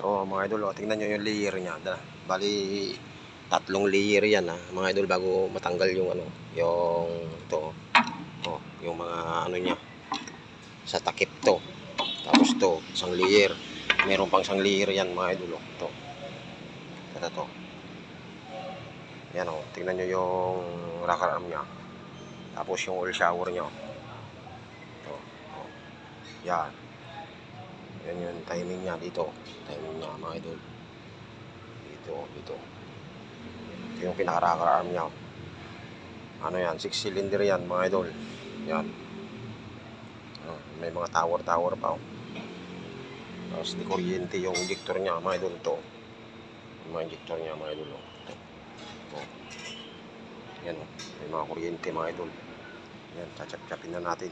So mga idol, tingnan nyo yung layer niya. Bali, 3 layer yan mga idol, bago matanggal yung yung ito. Yung mga niya sa takip to. Tapos to, isang layer. Meron pang isang layer yan mga idol. Ito. Yan tingnan nyo yung rocker arm niya. Tapos yung oil shower niya. Ito. Yan. Yan yung timing niya dito. Timing niya mga idol. Dito. Ito yung pinaka-rocker arm niya. Yan, 6 cylinder yan mga idol. Yan. May mga tower pa. Tapos di kuryente yung injector niya mga idol. Ito. Yung mga injector niya mga idol. Ito. Yan may mga kuryente mga idol. Yan, chachap-chapin na natin.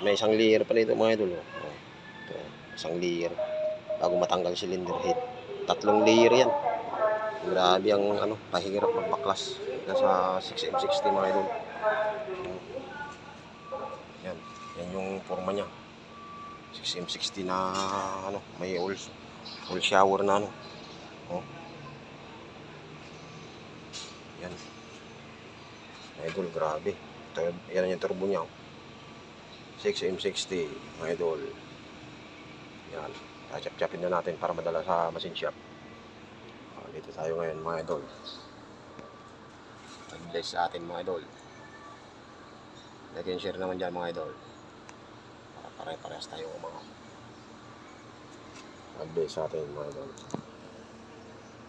May isang layer pala ito mga idol. Ito, isang layer bago matanggal cylinder head. 3 layer yan. Grabe ang pahirap magbaklas. Nasa 6M60 mga idol. Yan yung forma niya. 6M60 na may oil shower na Yan. Idol, grabe. Yan yung turbo niya. 6M60 mga idol. Yan. Chap-chapin na natin para madala sa machine shop. Dito tayo ngayon mga idol. Mag-bless sa atin mga idol. Like and share naman dyan mga idol. Para pare-parehas tayo mga mag-bless sa atin mga idol.